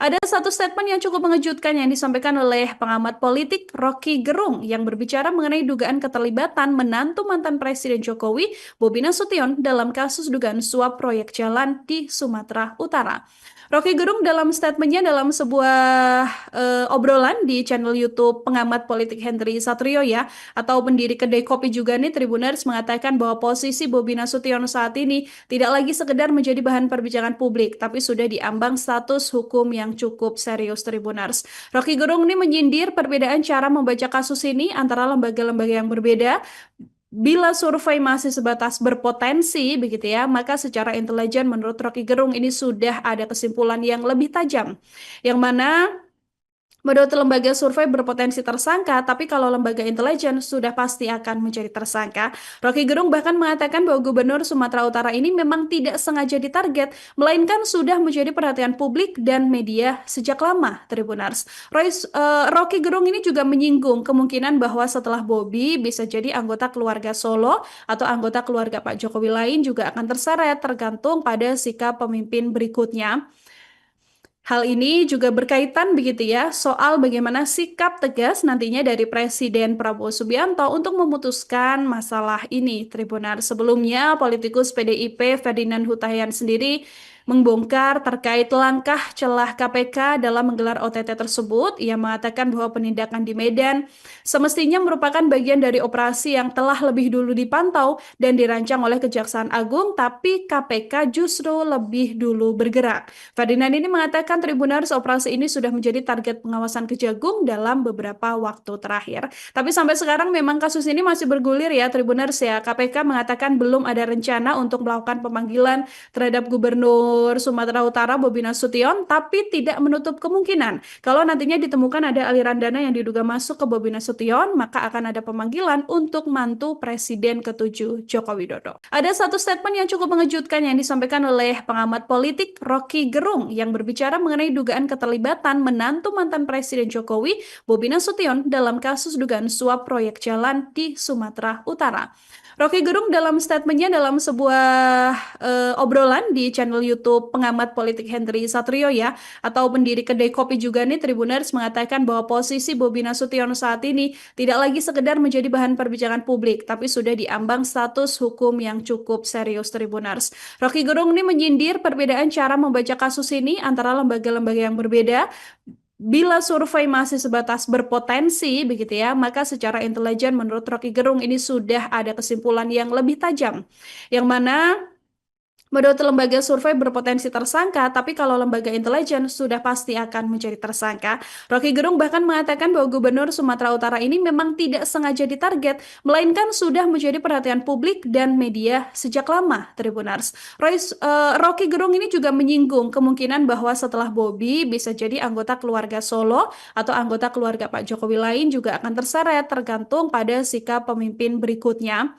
Ada satu statement yang cukup mengejutkan yang disampaikan oleh pengamat politik Rocky Gerung yang berbicara mengenai dugaan keterlibatan menantu mantan Presiden Jokowi, Bobi Nasution, dalam kasus dugaan suap proyek jalan di Sumatera Utara. Rocky Gerung dalam statementnya dalam sebuah obrolan di channel YouTube pengamat politik Henry Satrio ya, atau pendiri kedai kopi juga nih Tribuners mengatakan bahwa posisi Bobi Nasution saat ini tidak lagi sekedar menjadi bahan perbincangan publik, tapi sudah diambang status hukum yang cukup serius Tribuners. Rocky Gerung ini menyindir perbedaan cara membaca kasus ini antara lembaga-lembaga yang berbeda. Bila survei masih sebatas berpotensi, begitu ya, maka secara intelijen menurut Rocky Gerung ini sudah ada kesimpulan yang lebih tajam. Yang mana menurut lembaga survei berpotensi tersangka, tapi kalau lembaga intelijen sudah pasti akan menjadi tersangka. Rocky Gerung bahkan mengatakan bahwa Gubernur Sumatera Utara ini memang tidak sengaja ditarget, melainkan sudah menjadi perhatian publik dan media sejak lama, Tribunars. Rocky Gerung ini juga menyinggung kemungkinan bahwa setelah Bobi bisa jadi anggota keluarga Solo atau anggota keluarga Pak Jokowi lain juga akan terseret tergantung pada sikap pemimpin berikutnya. Hal ini juga berkaitan begitu ya soal bagaimana sikap tegas nantinya dari Presiden Prabowo Subianto untuk memutuskan masalah ini. Tribunar sebelumnya politikus PDIP Ferdinand Hutahian sendiri membongkar terkait langkah celah KPK dalam menggelar OTT tersebut. Ia mengatakan bahwa penindakan di Medan semestinya merupakan bagian dari operasi yang telah lebih dulu dipantau dan dirancang oleh Kejaksaan Agung, tapi KPK justru lebih dulu bergerak. Ferdinand ini mengatakan Tribunars operasi ini sudah menjadi target pengawasan Kejagung dalam beberapa waktu terakhir. Tapi sampai sekarang memang kasus ini masih bergulir ya Tribunars ya. KPK mengatakan belum ada rencana untuk melakukan pemanggilan terhadap Gubernur Sumatera Utara Bobi Nasution, tapi tidak menutup kemungkinan kalau nantinya ditemukan ada aliran dana yang diduga masuk ke Bobi Nasution, maka akan ada pemanggilan untuk mantu Presiden ke-7 Joko Widodo. Ada satu statement yang cukup mengejutkan yang disampaikan oleh pengamat politik Rocky Gerung yang berbicara mengenai dugaan keterlibatan menantu mantan Presiden Jokowi, Bobi Nasution, dalam kasus dugaan suap proyek jalan di Sumatera Utara. Rocky Gerung dalam statementnya dalam sebuah obrolan di channel YouTube pengamat politik Henry Satrio ya, atau pendiri kedai kopi juga nih Tribuners mengatakan bahwa posisi Bobi Nasution saat ini tidak lagi sekedar menjadi bahan perbincangan publik, tapi sudah diambang status hukum yang cukup serius Tribuners. Rocky Gerung ini menyindir perbedaan cara membaca kasus ini antara lembaga-lembaga yang berbeda. Bila survei masih sebatas berpotensi, begitu ya, maka secara intelijen menurut Rocky Gerung ini sudah ada kesimpulan yang lebih tajam. Yang mana menurut lembaga survei berpotensi tersangka, tapi kalau lembaga intelijen sudah pasti akan menjadi tersangka. Rocky Gerung bahkan mengatakan bahwa Gubernur Sumatera Utara ini memang tidak sengaja ditarget, melainkan sudah menjadi perhatian publik dan media sejak lama, Tribunars. Rocky Gerung ini juga menyinggung kemungkinan bahwa setelah Bobi bisa jadi anggota keluarga Solo atau anggota keluarga Pak Jokowi lain juga akan terseret tergantung pada sikap pemimpin berikutnya.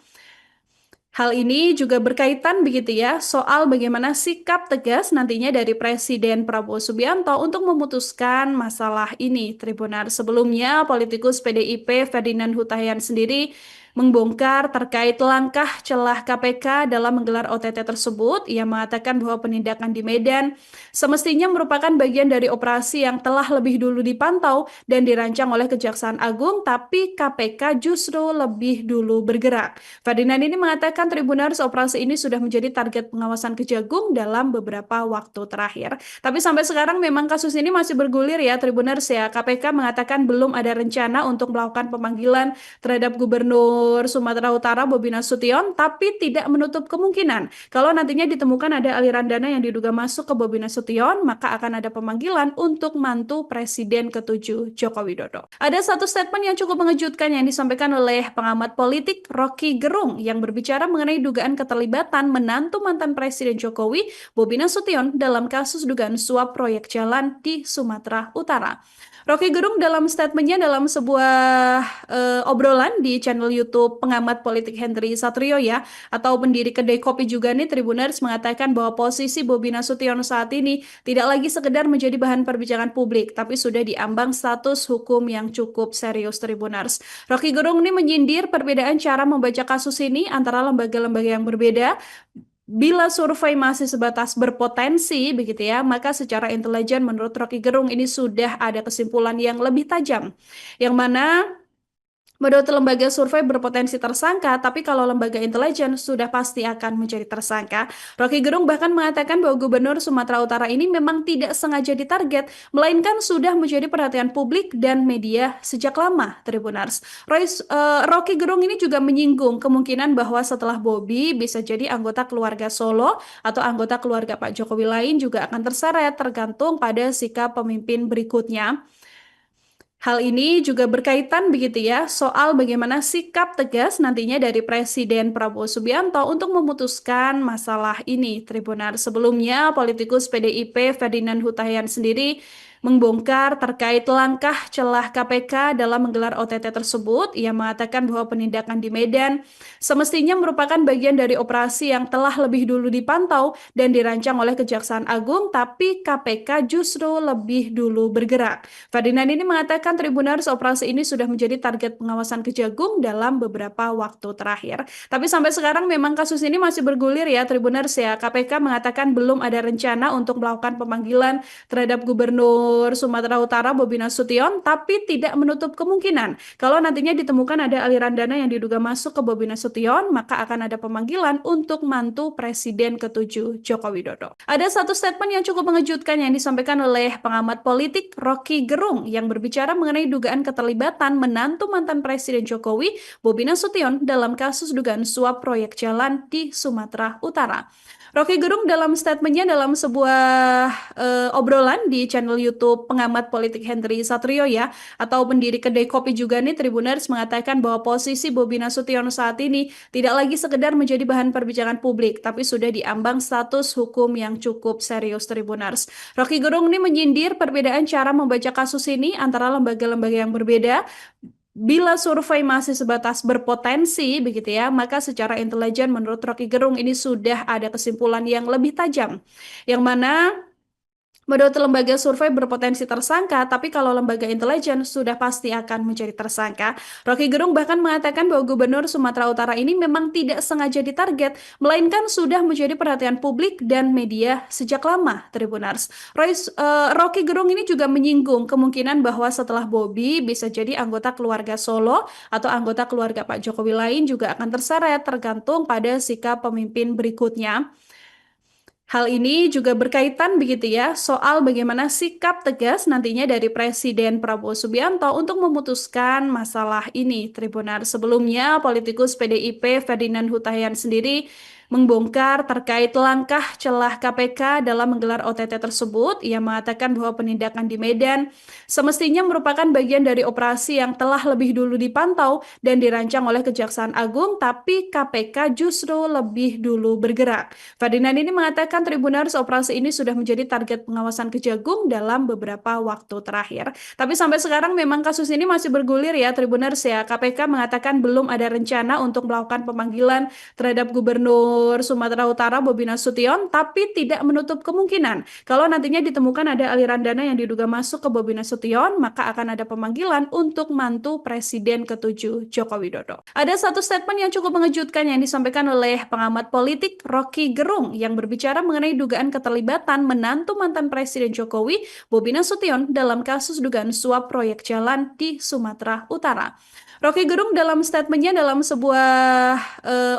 Hal ini juga berkaitan begitu ya soal bagaimana sikap tegas nantinya dari Presiden Prabowo Subianto untuk memutuskan masalah ini. Tribunar sebelumnya politikus PDIP Ferdinand Hutahian sendiri membongkar terkait langkah celah KPK dalam menggelar OTT tersebut. Ia mengatakan bahwa penindakan di Medan semestinya merupakan bagian dari operasi yang telah lebih dulu dipantau dan dirancang oleh Kejaksaan Agung, tapi KPK justru lebih dulu bergerak. Ferdinand ini mengatakan Tribunars operasi ini sudah menjadi target pengawasan Kejagung dalam beberapa waktu terakhir. Tapi sampai sekarang memang kasus ini masih bergulir ya Tribunars ya. KPK mengatakan belum ada rencana untuk melakukan pemanggilan terhadap Gubernur Sumatera Utara Bobi Nasution, tapi tidak menutup kemungkinan kalau nantinya ditemukan ada aliran dana yang diduga masuk ke Bobi Nasution, maka akan ada pemanggilan untuk mantu Presiden ke-7 Joko Widodo. Ada satu statement yang cukup mengejutkan yang disampaikan oleh pengamat politik Rocky Gerung yang berbicara mengenai dugaan keterlibatan menantu mantan Presiden Jokowi, Bobi Nasution, dalam kasus dugaan suap proyek jalan di Sumatera Utara. Rocky Gerung dalam statementnya dalam sebuah obrolan di channel YouTube pengamat politik Henry Satrio ya, atau pendiri kedai kopi juga nih Tribuners mengatakan bahwa posisi Bobi Nasution saat ini tidak lagi sekedar menjadi bahan perbincangan publik, tapi sudah diambang status hukum yang cukup serius Tribuners. Rocky Gerung ini menyindir perbedaan cara membaca kasus ini antara lembaga-lembaga yang berbeda. Bila survei masih sebatas berpotensi, begitu ya, maka secara intelijen menurut Rocky Gerung ini sudah ada kesimpulan yang lebih tajam, yang mana menurut lembaga survei berpotensi tersangka, tapi kalau lembaga intelijen sudah pasti akan menjadi tersangka. Rocky Gerung bahkan mengatakan bahwa Gubernur Sumatera Utara ini memang tidak sengaja ditarget, melainkan sudah menjadi perhatian publik dan media sejak lama, Tribuners. Rocky Gerung ini juga menyinggung kemungkinan bahwa setelah Bobi bisa jadi anggota keluarga Solo atau anggota keluarga Pak Jokowi lain juga akan terseret tergantung pada sikap pemimpin berikutnya. Hal ini juga berkaitan begitu ya soal bagaimana sikap tegas nantinya dari Presiden Prabowo Subianto untuk memutuskan masalah ini. Tribunar sebelumnya politikus PDIP Ferdinand Hutahian sendiri membongkar terkait langkah celah KPK dalam menggelar OTT tersebut. Ia mengatakan bahwa penindakan di Medan semestinya merupakan bagian dari operasi yang telah lebih dulu dipantau dan dirancang oleh Kejaksaan Agung, tapi KPK justru lebih dulu bergerak. Ferdinand ini mengatakan Tribunars operasi ini sudah menjadi target pengawasan Kejagung dalam beberapa waktu terakhir. Tapi sampai sekarang memang kasus ini masih bergulir ya Tribunars ya. KPK mengatakan belum ada rencana untuk melakukan pemanggilan terhadap Gubernur Sumatera Utara Bobi Nasution, tapi tidak menutup kemungkinan kalau nantinya ditemukan ada aliran dana yang diduga masuk ke Bobi Nasution, maka akan ada pemanggilan untuk mantu Presiden ke-7 Joko Widodo. Ada satu statement yang cukup mengejutkan yang disampaikan oleh pengamat politik Rocky Gerung yang berbicara mengenai dugaan keterlibatan menantu mantan Presiden Jokowi, Bobi Nasution, dalam kasus dugaan suap proyek jalan di Sumatera Utara. Rocky Gerung dalam statementnya dalam sebuah obrolan di channel YouTube pengamat politik Henry Satrio ya, atau pendiri kedai kopi juga nih Tribuners mengatakan bahwa posisi Bobi Nasution saat ini tidak lagi sekedar menjadi bahan perbincangan publik, tapi sudah diambang status hukum yang cukup serius Tribuners. Rocky Gerung ini menyindir perbedaan cara membaca kasus ini antara lembaga-lembaga yang berbeda. Bila survei masih sebatas berpotensi, begitu ya, maka secara intelijen menurut Rocky Gerung ini sudah ada kesimpulan yang lebih tajam, yang mana menurut lembaga survei berpotensi tersangka, tapi kalau lembaga intelijen sudah pasti akan menjadi tersangka. Rocky Gerung bahkan mengatakan bahwa Gubernur Sumatera Utara ini memang tidak sengaja ditarget, melainkan sudah menjadi perhatian publik dan media sejak lama, Tribunars. Rocky Gerung ini juga menyinggung kemungkinan bahwa setelah Bobi bisa jadi anggota keluarga Solo atau anggota keluarga Pak Jokowi lain juga akan terseret tergantung pada sikap pemimpin berikutnya. Hal ini juga berkaitan begitu ya soal bagaimana sikap tegas nantinya dari Presiden Prabowo Subianto untuk memutuskan masalah ini. Tribunar sebelumnya politikus PDIP Ferdinand Hutahian sendiri membongkar terkait langkah celah KPK dalam menggelar OTT tersebut. Ia mengatakan bahwa penindakan di Medan semestinya merupakan bagian dari operasi yang telah lebih dulu dipantau dan dirancang oleh Kejaksaan Agung, tapi KPK justru lebih dulu bergerak. Ferdinand ini mengatakan Tribunars operasi ini sudah menjadi target pengawasan Kejagung dalam beberapa waktu terakhir. Tapi sampai sekarang memang kasus ini masih bergulir ya Tribunars ya. KPK mengatakan belum ada rencana untuk melakukan pemanggilan terhadap Gubernur Sumatera Utara Bobi Nasution, tapi tidak menutup kemungkinan kalau nantinya ditemukan ada aliran dana yang diduga masuk ke Bobi Nasution, maka akan ada pemanggilan untuk mantu Presiden ke-7 Joko Widodo. Ada satu statement yang cukup mengejutkan yang disampaikan oleh pengamat politik Rocky Gerung yang berbicara mengenai dugaan keterlibatan menantu mantan Presiden Jokowi, Bobi Nasution, dalam kasus dugaan suap proyek jalan di Sumatera Utara. Rocky Gerung dalam statementnya dalam sebuah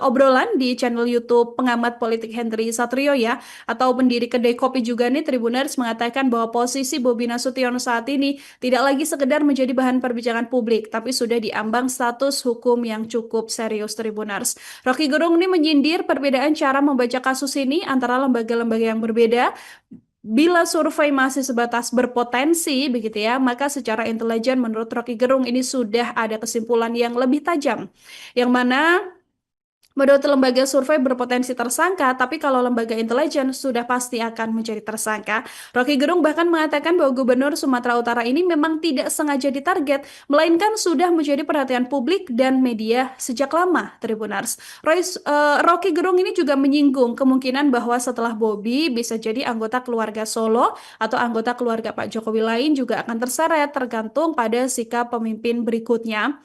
obrolan di channel YouTube pengamat politik Henry Satrio ya, atau pendiri kedai kopi juga nih Tribuners mengatakan bahwa posisi Bobi Nasution saat ini tidak lagi sekedar menjadi bahan perbincangan publik, tapi sudah diambang status hukum yang cukup serius Tribuners. Rocky Gerung ini menyindir perbedaan cara membaca kasus ini antara lembaga-lembaga yang berbeda. Bila survei masih sebatas berpotensi, begitu ya, maka secara intelijen menurut Rocky Gerung ini sudah ada kesimpulan yang lebih tajam, yang mana menurut lembaga survei berpotensi tersangka, tapi kalau lembaga intelijen sudah pasti akan menjadi tersangka. Rocky Gerung bahkan mengatakan bahwa Gubernur Sumatera Utara ini memang tidak sengaja ditarget, melainkan sudah menjadi perhatian publik dan media sejak lama, Tribunars. Rocky Gerung ini juga menyinggung kemungkinan bahwa setelah Bobi bisa jadi anggota keluarga Solo atau anggota keluarga Pak Jokowi lain juga akan terseret tergantung pada sikap pemimpin berikutnya.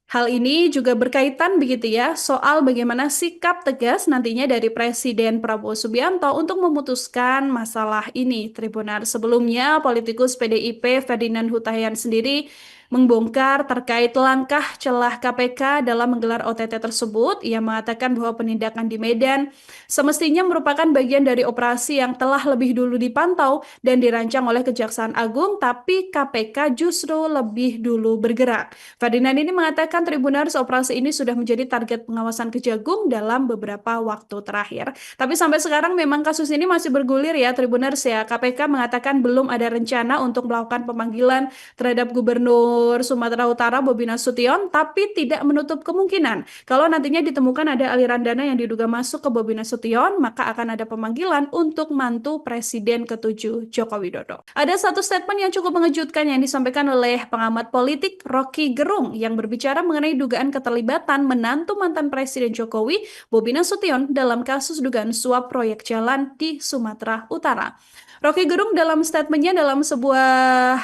Hal ini juga berkaitan begitu ya soal bagaimana sikap tegas nantinya dari Presiden Prabowo Subianto untuk memutuskan masalah ini. Tribunal sebelumnya politikus PDIP Ferdinand Hutahian sendiri membongkar terkait langkah celah KPK dalam menggelar OTT tersebut. Ia mengatakan bahwa penindakan di Medan semestinya merupakan bagian dari operasi yang telah lebih dulu dipantau dan dirancang oleh Kejaksaan Agung, tapi KPK justru lebih dulu bergerak. Ferdinand ini mengatakan Tribunars operasi ini sudah menjadi target pengawasan Kejagung dalam beberapa waktu terakhir. Tapi sampai sekarang memang kasus ini masih bergulir ya Tribunars ya. KPK mengatakan belum ada rencana untuk melakukan pemanggilan terhadap Gubernur Sumatera Utara Bobi Nasution, tapi tidak menutup kemungkinan kalau nantinya ditemukan ada aliran dana yang diduga masuk ke Bobi Nasution, maka akan ada pemanggilan untuk mantu Presiden ke-7 Joko Widodo. Ada satu statement yang cukup mengejutkan yang disampaikan oleh pengamat politik Rocky Gerung yang berbicara mengenai dugaan keterlibatan menantu mantan Presiden Jokowi, Bobi Nasution, dalam kasus dugaan suap proyek jalan di Sumatera Utara. Rocky Gerung dalam statementnya dalam sebuah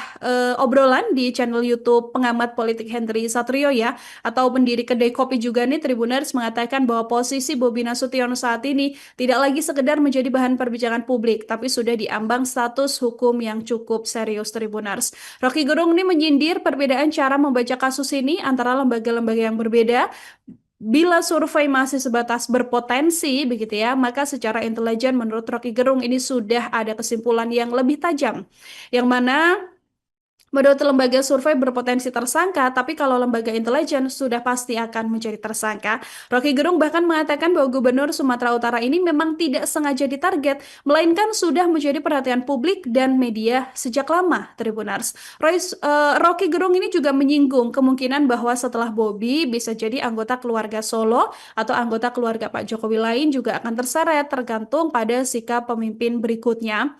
obrolan di channel YouTube pengamat politik Henry Satrio ya, atau pendiri kedai kopi juga nih Tribuners mengatakan bahwa posisi Bobi Nasution saat ini tidak lagi sekedar menjadi bahan perbincangan publik, tapi sudah diambang status hukum yang cukup serius Tribuners. Rocky Gerung ini menyindir perbedaan cara membaca kasus ini antara lembaga-lembaga yang berbeda. Bila survei masih sebatas berpotensi, begitu ya, maka secara intelijen menurut Rocky Gerung ini sudah ada kesimpulan yang lebih tajam. Yang mana menurut lembaga survei berpotensi tersangka, tapi kalau lembaga intelijen sudah pasti akan menjadi tersangka. Rocky Gerung bahkan mengatakan bahwa Gubernur Sumatera Utara ini memang tidak sengaja ditarget, melainkan sudah menjadi perhatian publik dan media sejak lama, Tribunars. Rocky Gerung ini juga menyinggung kemungkinan bahwa setelah Bobi bisa jadi anggota keluarga Solo atau anggota keluarga Pak Jokowi lain juga akan terseret tergantung pada sikap pemimpin berikutnya.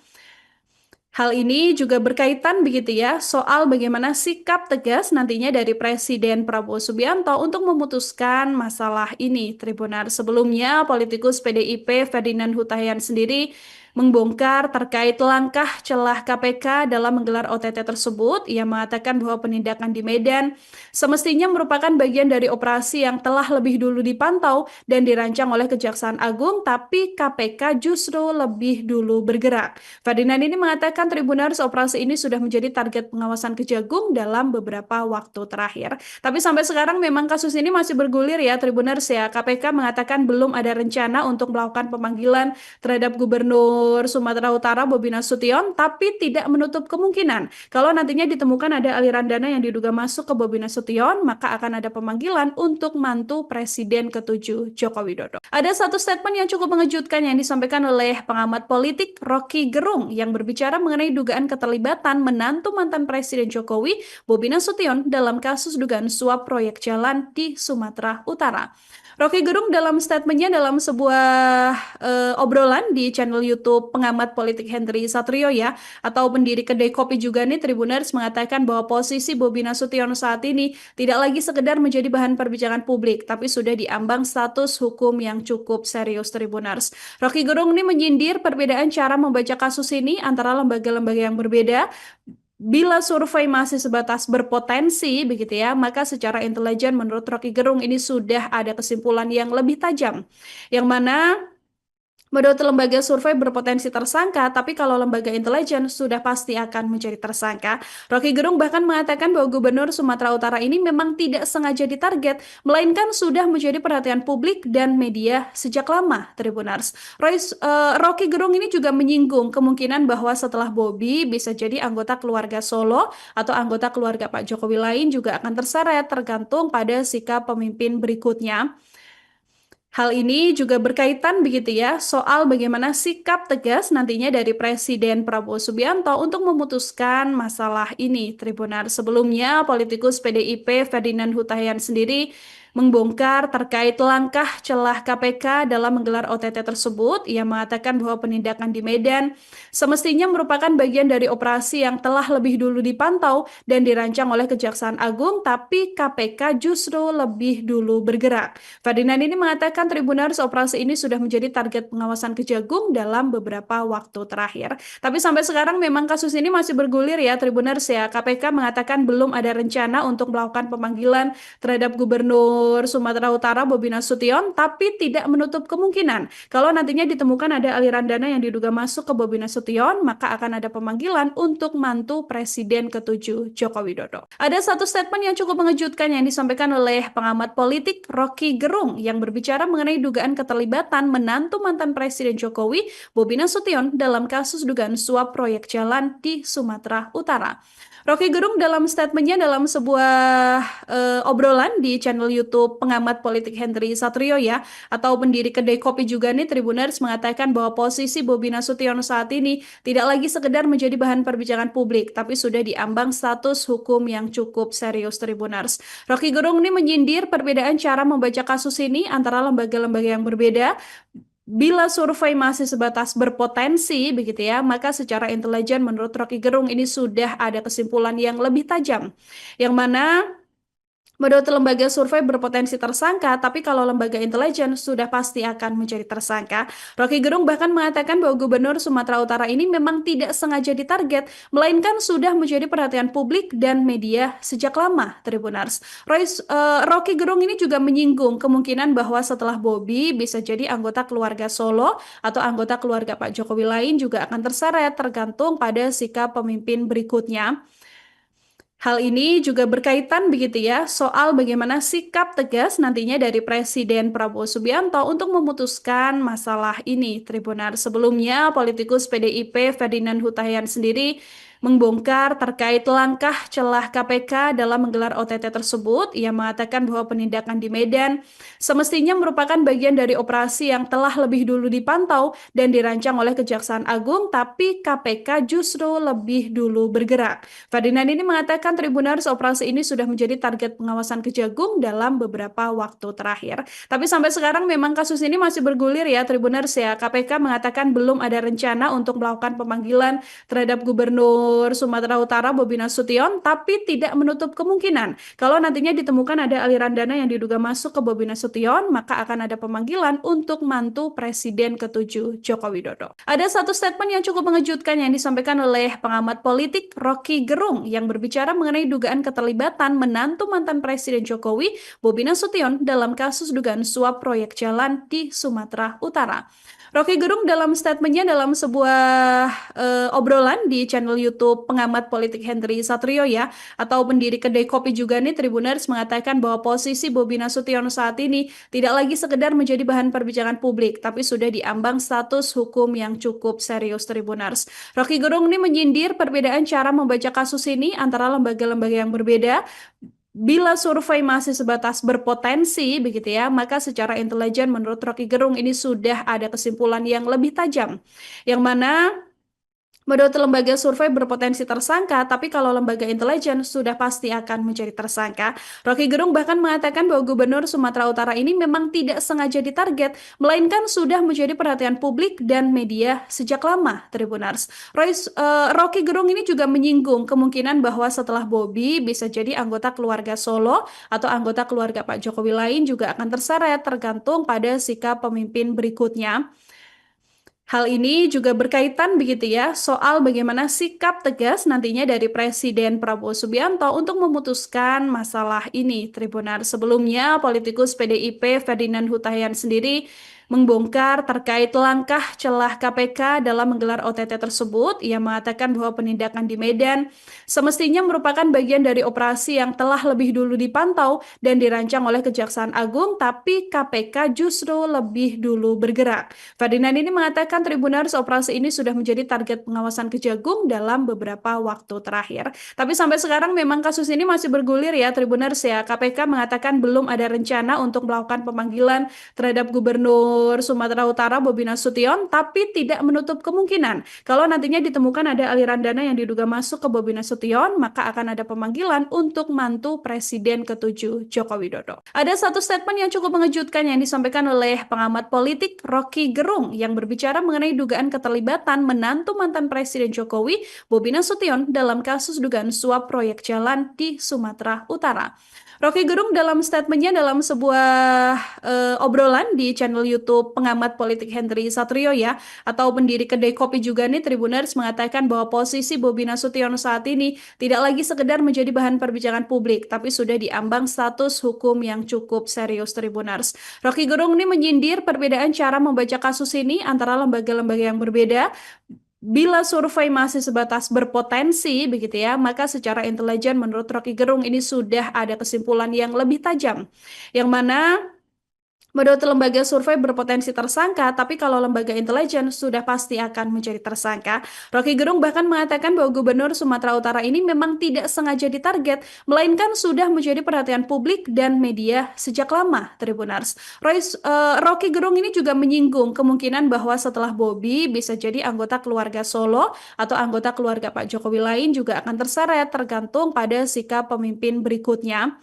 Hal ini juga berkaitan begitu ya soal bagaimana sikap tegas nantinya dari Presiden Prabowo Subianto untuk memutuskan masalah ini. Tribunal sebelumnya politikus PDIP Ferdinand Hutahian sendiri membongkar terkait langkah celah KPK dalam menggelar OTT tersebut. Ia mengatakan bahwa penindakan di Medan semestinya merupakan bagian dari operasi yang telah lebih dulu dipantau dan dirancang oleh Kejaksaan Agung, tapi KPK justru lebih dulu bergerak. Ferdinand ini mengatakan Tribunars operasi ini sudah menjadi target pengawasan Kejagung dalam beberapa waktu terakhir. Tapi sampai sekarang memang kasus ini masih bergulir ya Tribunars ya. KPK mengatakan belum ada rencana untuk melakukan pemanggilan terhadap Gubernur Sumatera Utara Bobi Nasution, tapi tidak menutup kemungkinan kalau nantinya ditemukan ada aliran dana yang diduga masuk ke Bobi Nasution, maka akan ada pemanggilan untuk mantu Presiden ke-7 Joko Widodo. Ada satu statement yang cukup mengejutkan yang disampaikan oleh pengamat politik Rocky Gerung yang berbicara mengenai dugaan keterlibatan menantu mantan Presiden Jokowi, Bobi Nasution, dalam kasus dugaan suap proyek jalan di Sumatera Utara. Rocky Gerung dalam statementnya dalam sebuah obrolan di channel YouTube pengamat politik Henry Satrio ya, atau pendiri kedai kopi juga nih Tribuners mengatakan bahwa posisi Bobi Nasution saat ini tidak lagi sekedar menjadi bahan perbincangan publik, tapi sudah diambang status hukum yang cukup serius Tribuners. Rocky Gerung ini menyindir perbedaan cara membaca kasus ini antara lembaga-lembaga yang berbeda. Bila survei masih sebatas berpotensi, begitu ya, maka secara intelijen menurut Rocky Gerung ini sudah ada kesimpulan yang lebih tajam. Yang mana menurut lembaga survei berpotensi tersangka, tapi kalau lembaga intelijen sudah pasti akan menjadi tersangka. Rocky Gerung bahkan mengatakan bahwa Gubernur Sumatera Utara ini memang tidak sengaja ditarget, melainkan sudah menjadi perhatian publik dan media sejak lama, Tribunars. Rocky Gerung ini juga menyinggung kemungkinan bahwa setelah Bobi bisa jadi anggota keluarga Solo atau anggota keluarga Pak Jokowi lain juga akan terseret tergantung pada sikap pemimpin berikutnya. Hal ini juga berkaitan begitu ya soal bagaimana sikap tegas nantinya dari Presiden Prabowo Subianto untuk memutuskan masalah ini. Tribunal sebelumnya politikus PDIP Ferdinand Hutahian sendiri membongkar terkait langkah celah KPK dalam menggelar OTT tersebut. Ia mengatakan bahwa penindakan di Medan semestinya merupakan bagian dari operasi yang telah lebih dulu dipantau dan dirancang oleh Kejaksaan Agung, tapi KPK justru lebih dulu bergerak. Ferdinand ini mengatakan Tribuners operasi ini sudah menjadi target pengawasan Kejagung dalam beberapa waktu terakhir. Tapi sampai sekarang memang kasus ini masih bergulir ya Tribuners ya. KPK mengatakan belum ada rencana untuk melakukan pemanggilan terhadap Gubernur Sumatera Utara Bobi Nasution, tapi tidak menutup kemungkinan kalau nantinya ditemukan ada aliran dana yang diduga masuk ke Bobi Nasution, maka akan ada pemanggilan untuk mantu Presiden ke-7 Joko Widodo. Ada satu statement yang cukup mengejutkan yang disampaikan oleh pengamat politik Rocky Gerung yang berbicara mengenai dugaan keterlibatan menantu mantan Presiden Jokowi Bobi Nasution dalam kasus dugaan suap proyek jalan di Sumatera Utara. Rocky Gerung dalam statementnya dalam sebuah obrolan di channel YouTube pengamat politik Henry Satrio ya, atau pendiri kedai kopi juga nih Tribuners, mengatakan bahwa posisi Bobi Nasution saat ini tidak lagi sekedar menjadi bahan perbincangan publik, tapi sudah diambang status hukum yang cukup serius Tribuners. Rocky Gerung ini menyindir perbedaan cara membaca kasus ini antara lembaga-lembaga yang berbeda. Bila survei masih sebatas berpotensi, begitu ya, maka secara intelijen menurut Rocky Gerung ini sudah ada kesimpulan yang lebih tajam, yang mana menurut lembaga survei berpotensi tersangka, tapi kalau lembaga intelijen sudah pasti akan menjadi tersangka. Rocky Gerung bahkan mengatakan bahwa Gubernur Sumatera Utara ini memang tidak sengaja ditarget, melainkan sudah menjadi perhatian publik dan media sejak lama, Tribuners. Rocky Gerung ini juga menyinggung kemungkinan bahwa setelah Bobi bisa jadi anggota keluarga Solo atau anggota keluarga Pak Jokowi lain juga akan terseret, tergantung pada sikap pemimpin berikutnya. Hal ini juga berkaitan begitu ya soal bagaimana sikap tegas nantinya dari Presiden Prabowo Subianto untuk memutuskan masalah ini. Tribunar sebelumnya politikus PDIP Ferdinand Hutahian sendiri membongkar terkait langkah celah KPK dalam menggelar OTT tersebut. Ia mengatakan bahwa penindakan di Medan semestinya merupakan bagian dari operasi yang telah lebih dulu dipantau dan dirancang oleh Kejaksaan Agung, tapi KPK justru lebih dulu bergerak. Ferdinand ini mengatakan Tribuners operasi ini sudah menjadi target pengawasan Kejagung dalam beberapa waktu terakhir. Tapi sampai sekarang memang kasus ini masih bergulir ya Tribuners ya. KPK mengatakan belum ada rencana untuk melakukan pemanggilan terhadap Gubernur Sumatera Utara Bobi Nasution, tapi tidak menutup kemungkinan kalau nantinya ditemukan ada aliran dana yang diduga masuk ke Bobi Nasution, maka akan ada pemanggilan untuk mantu Presiden ke-7 Joko Widodo. Ada satu statement yang cukup mengejutkan yang disampaikan oleh pengamat politik Rocky Gerung yang berbicara mengenai dugaan keterlibatan menantu mantan Presiden Jokowi Bobi Nasution dalam kasus dugaan suap proyek jalan di Sumatera Utara. Rocky Gerung dalam statementnya dalam sebuah obrolan di channel YouTube pengamat politik Henry Satrio ya, atau pendiri kedai kopi juga nih Tribuners, mengatakan bahwa posisi Bobi Nasution saat ini tidak lagi sekedar menjadi bahan perbincangan publik, tapi sudah diambang status hukum yang cukup serius Tribuners. Rocky Gerung ini menyindir perbedaan cara membaca kasus ini antara lembaga-lembaga yang berbeda. Bila survei masih sebatas berpotensi, begitu ya, maka secara intelijen menurut Rocky Gerung ini sudah ada kesimpulan yang lebih tajam, yang mana menurut lembaga survei berpotensi tersangka, tapi kalau lembaga intelijen sudah pasti akan menjadi tersangka. Rocky Gerung bahkan mengatakan bahwa Gubernur Sumatera Utara ini memang tidak sengaja ditarget, melainkan sudah menjadi perhatian publik dan media sejak lama, Tribuners. Rocky Gerung ini juga menyinggung kemungkinan bahwa setelah Bobi bisa jadi anggota keluarga Solo atau anggota keluarga Pak Jokowi lain juga akan terseret, tergantung pada sikap pemimpin berikutnya. Hal ini juga berkaitan begitu ya soal bagaimana sikap tegas nantinya dari Presiden Prabowo Subianto untuk memutuskan masalah ini. Tribunar sebelumnya politikus PDIP Ferdinand Hutahian sendiri membongkar terkait langkah celah KPK dalam menggelar OTT tersebut. Ia mengatakan bahwa penindakan di Medan semestinya merupakan bagian dari operasi yang telah lebih dulu dipantau dan dirancang oleh Kejaksaan Agung, tapi KPK justru lebih dulu bergerak. Ferdinand ini mengatakan Tribuners operasi ini sudah menjadi target pengawasan Kejagung dalam beberapa waktu terakhir. Tapi sampai sekarang memang kasus ini masih bergulir ya Tribuners ya. KPK mengatakan belum ada rencana untuk melakukan pemanggilan terhadap Gubernur Gubernur Sumatera Utara Bobi Nasution, tapi tidak menutup kemungkinan kalau nantinya ditemukan ada aliran dana yang diduga masuk ke Bobi Nasution, maka akan ada pemanggilan untuk mantu Presiden ke-7 Joko Widodo. Ada satu statement yang cukup mengejutkan yang disampaikan oleh pengamat politik Rocky Gerung yang berbicara mengenai dugaan keterlibatan menantu mantan Presiden Jokowi Bobi Nasution dalam kasus dugaan suap proyek jalan di Sumatera Utara. Rocky Gerung dalam statementnya dalam sebuah obrolan di channel YouTube pengamat politik Henry Satrio ya, atau pendiri kedai kopi juga nih Tribuners, mengatakan bahwa posisi Bobi Nasution saat ini tidak lagi sekedar menjadi bahan perbincangan publik, tapi sudah diambang status hukum yang cukup serius Tribuners. Rocky Gerung ini menyindir perbedaan cara membaca kasus ini antara lembaga-lembaga yang berbeda. Bila survei masih sebatas berpotensi, begitu ya, maka secara intelijen menurut Rocky Gerung ini sudah ada kesimpulan yang lebih tajam. Yang mana menurut lembaga survei berpotensi tersangka, tapi kalau lembaga intelijen sudah pasti akan menjadi tersangka. Rocky Gerung bahkan mengatakan bahwa Gubernur Sumatera Utara ini memang tidak sengaja ditarget, melainkan sudah menjadi perhatian publik dan media sejak lama, Tribuners. Rocky Gerung ini juga menyinggung kemungkinan bahwa setelah Bobi bisa jadi anggota keluarga Solo atau anggota keluarga Pak Jokowi lain juga akan terseret, tergantung pada sikap pemimpin berikutnya.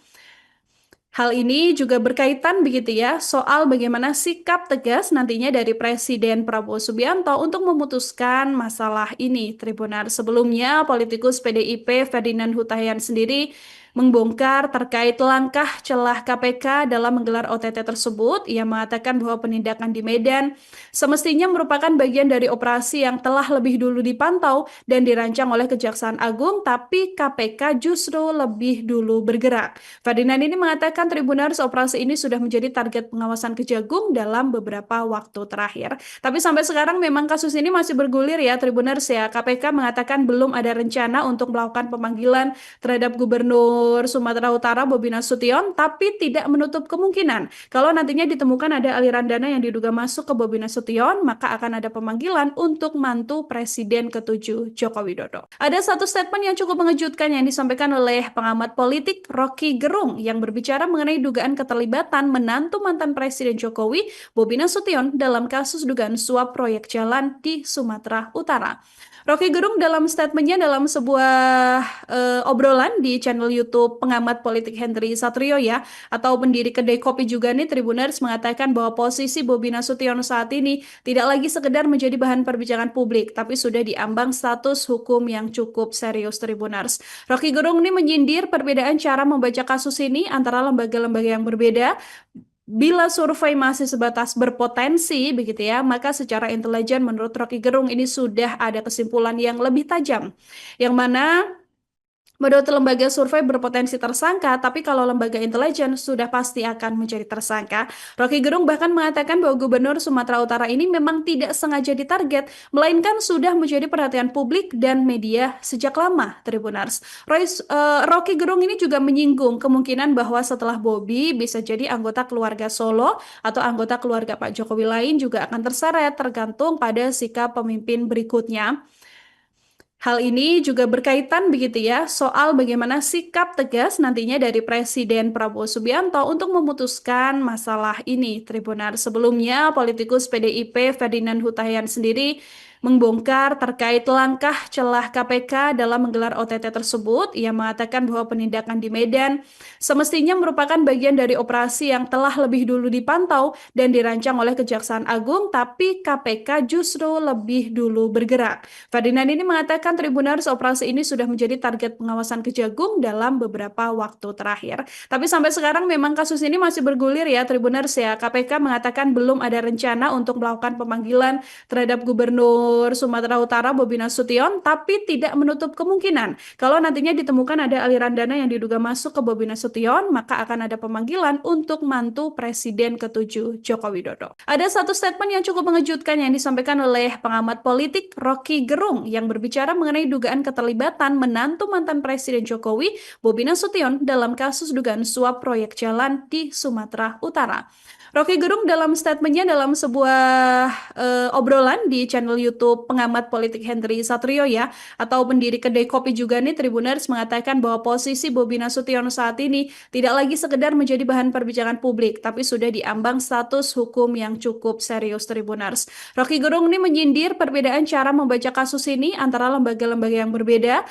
Hal ini juga berkaitan begitu ya soal bagaimana sikap tegas nantinya dari Presiden Prabowo Subianto untuk memutuskan masalah ini. Tribunar sebelumnya politikus PDIP Ferdinand Hutahian sendiri membongkar terkait langkah celah KPK dalam menggelar OTT tersebut. Ia mengatakan bahwa penindakan di Medan semestinya merupakan bagian dari operasi yang telah lebih dulu dipantau dan dirancang oleh Kejaksaan Agung, tapi KPK justru lebih dulu bergerak. Ferdinand ini mengatakan Tribuners operasi ini sudah menjadi target pengawasan Kejagung dalam beberapa waktu terakhir. Tapi sampai sekarang memang kasus ini masih bergulir ya Tribuners ya. KPK mengatakan belum ada rencana untuk melakukan pemanggilan terhadap Gubernur Sumatera Utara Bobi Nasution, tapi tidak menutup kemungkinan kalau nantinya ditemukan ada aliran dana yang diduga masuk ke Bobi Nasution, maka akan ada pemanggilan untuk mantu Presiden ke-7 Joko Widodo. Ada satu statement yang cukup mengejutkan yang disampaikan oleh pengamat politik Rocky Gerung yang berbicara mengenai dugaan keterlibatan menantu mantan Presiden Jokowi Bobi Nasution dalam kasus dugaan suap proyek jalan di Sumatera Utara. Rocky Gerung dalam statementnya dalam sebuah obrolan di channel YouTube pengamat politik Henry Satrio ya, atau pendiri kedai kopi juga nih Tribuners, mengatakan bahwa posisi Bobi Nasution saat ini tidak lagi sekedar menjadi bahan perbincangan publik, tapi sudah diambang status hukum yang cukup serius Tribuners. Rocky Gerung ini menyindir perbedaan cara membaca kasus ini antara lembaga-lembaga yang berbeda. Bila survei masih sebatas berpotensi, begitu ya, maka secara intelijen menurut Rocky Gerung ini sudah ada kesimpulan yang lebih tajam. Yang mana menurut lembaga survei berpotensi tersangka, tapi kalau lembaga intelijen sudah pasti akan menjadi tersangka. Rocky Gerung bahkan mengatakan bahwa Gubernur Sumatera Utara ini memang tidak sengaja ditarget, melainkan sudah menjadi perhatian publik dan media sejak lama, Tribuners. Rocky Gerung ini juga menyinggung kemungkinan bahwa setelah Bobi bisa jadi anggota keluarga Solo atau anggota keluarga Pak Jokowi lain juga akan terseret, tergantung pada sikap pemimpin berikutnya. Hal ini juga berkaitan begitu ya soal bagaimana sikap tegas nantinya dari Presiden Prabowo Subianto untuk memutuskan masalah ini. Tribunar sebelumnya politikus PDIP Ferdinand Hutahian sendiri membongkar terkait langkah celah KPK dalam menggelar OTT tersebut. Ia mengatakan bahwa penindakan di Medan semestinya merupakan bagian dari operasi yang telah lebih dulu dipantau dan dirancang oleh Kejaksaan Agung, tapi KPK justru lebih dulu bergerak. Ferdinand ini mengatakan Tribuners operasi ini sudah menjadi target pengawasan Kejagung dalam beberapa waktu terakhir. Tapi sampai sekarang memang kasus ini masih bergulir ya Tribuners ya. KPK mengatakan belum ada rencana untuk melakukan pemanggilan terhadap Gubernur Sumatera Utara Bobi Nasution, tapi tidak menutup kemungkinan kalau nantinya ditemukan ada aliran dana yang diduga masuk ke Bobi Nasution, maka akan ada pemanggilan untuk mantu Presiden ke-7 Joko Widodo. Ada satu statement yang cukup mengejutkan yang disampaikan oleh pengamat politik Rocky Gerung yang berbicara mengenai dugaan keterlibatan menantu mantan Presiden Jokowi Bobi Nasution dalam kasus dugaan suap proyek jalan di Sumatera Utara. Rocky Gerung dalam statementnya dalam sebuah obrolan di channel YouTube pengamat politik Henry Satrio ya, atau pendiri kedai kopi juga nih Tribuners mengatakan bahwa posisi Bobi Nasution saat ini tidak lagi sekedar menjadi bahan perbincangan publik, tapi sudah diambang status hukum yang cukup serius Tribuners. Rocky Gerung ini menyindir perbedaan cara membaca kasus ini antara lembaga-lembaga yang berbeda.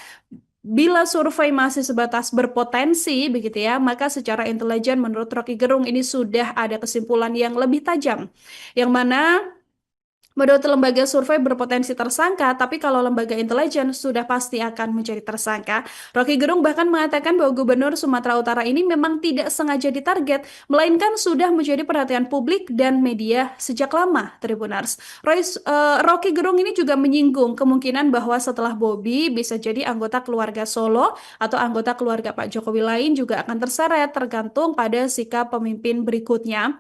Bila survei masih sebatas berpotensi, begitu ya, maka secara intelijen menurut Rocky Gerung ini sudah ada kesimpulan yang lebih tajam, yang mana menurut lembaga survei berpotensi tersangka, tapi kalau lembaga intelijen sudah pasti akan menjadi tersangka. Rocky Gerung bahkan mengatakan bahwa Gubernur Sumatera Utara ini memang tidak sengaja ditarget, melainkan sudah menjadi perhatian publik dan media sejak lama, Tribunars. Rocky Gerung ini juga menyinggung kemungkinan bahwa setelah Bobi bisa jadi anggota keluarga Solo atau anggota keluarga Pak Jokowi lain juga akan terseret tergantung pada sikap pemimpin berikutnya.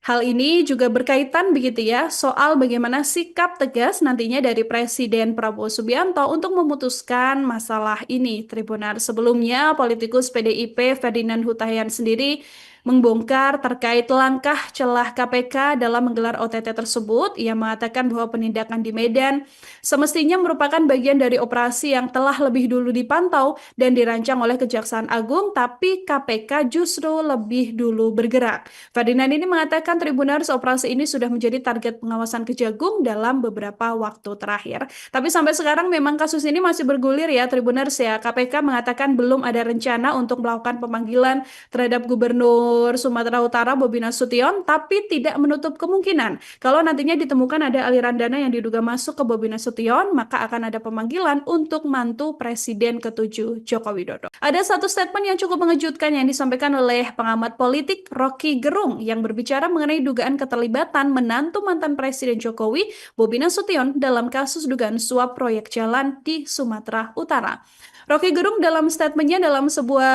Hal ini juga berkaitan begitu ya soal bagaimana sikap tegas nantinya dari Presiden Prabowo Subianto untuk memutuskan masalah ini. Tribunar sebelumnya politikus PDIP Ferdinand Hutahian sendiri membongkar terkait langkah celah KPK dalam menggelar OTT tersebut. Ia mengatakan bahwa penindakan di Medan semestinya merupakan bagian dari operasi yang telah lebih dulu dipantau dan dirancang oleh Kejaksaan Agung, tapi KPK justru lebih dulu bergerak. Ferdinand ini mengatakan Tribunars operasi ini sudah menjadi target pengawasan Kejagung dalam beberapa waktu terakhir. Tapi sampai sekarang memang kasus ini masih bergulir ya Tribunars ya. KPK mengatakan belum ada rencana untuk melakukan pemanggilan terhadap Gubernur Sumatera Utara Bobi Nasution, tapi tidak menutup kemungkinan kalau nantinya ditemukan ada aliran dana yang diduga masuk ke Bobi Nasution, maka akan ada pemanggilan untuk mantu Presiden ke-7 Joko Widodo. Ada satu statement yang cukup mengejutkan yang disampaikan oleh pengamat politik Rocky Gerung yang berbicara mengenai dugaan keterlibatan menantu mantan Presiden Jokowi, Bobi Nasution, dalam kasus dugaan suap proyek jalan di Sumatera Utara. Rocky Gerung dalam statementnya dalam sebuah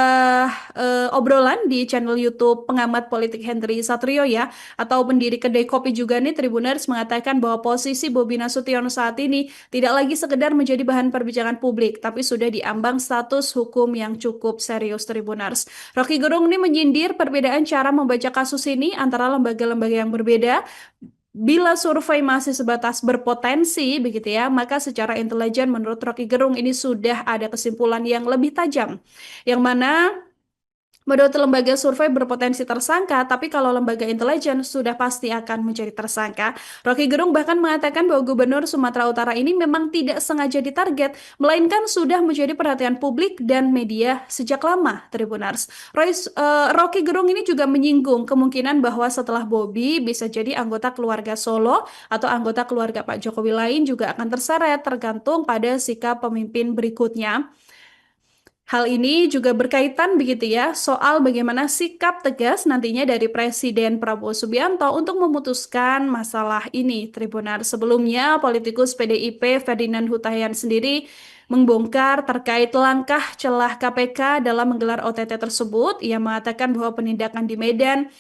obrolan di channel YouTube pengamat politik Henry Satrio ya, atau pendiri kedai kopi juga nih Tribuners mengatakan bahwa posisi Bobi Nasution saat ini tidak lagi sekedar menjadi bahan perbincangan publik, tapi sudah diambang status hukum yang cukup serius Tribuners. Rocky Gerung ini menyindir perbedaan cara membaca kasus ini antara lembaga-lembaga yang berbeda. Bila survei masih sebatas berpotensi, begitu ya, maka secara intelijen menurut Rocky Gerung ini sudah ada kesimpulan yang lebih tajam, yang mana menurut lembaga survei berpotensi tersangka, tapi kalau lembaga intelijen sudah pasti akan menjadi tersangka. Rocky Gerung bahkan mengatakan bahwa Gubernur Sumatera Utara ini memang tidak sengaja ditarget, melainkan sudah menjadi perhatian publik dan media sejak lama, Tribunars. Rocky Gerung ini juga menyinggung kemungkinan bahwa setelah Bobi bisa jadi anggota keluarga Solo atau anggota keluarga Pak Jokowi lain juga akan terseret tergantung pada sikap pemimpin berikutnya. Hal ini juga berkaitan begitu ya soal bagaimana sikap tegas nantinya dari Presiden Prabowo Subianto untuk memutuskan masalah ini. Tribunar sebelumnya politikus PDIP Ferdinand Hutahian sendiri membongkar terkait langkah celah KPK dalam menggelar OTT tersebut. Ia mengatakan bahwa penindakan di Medan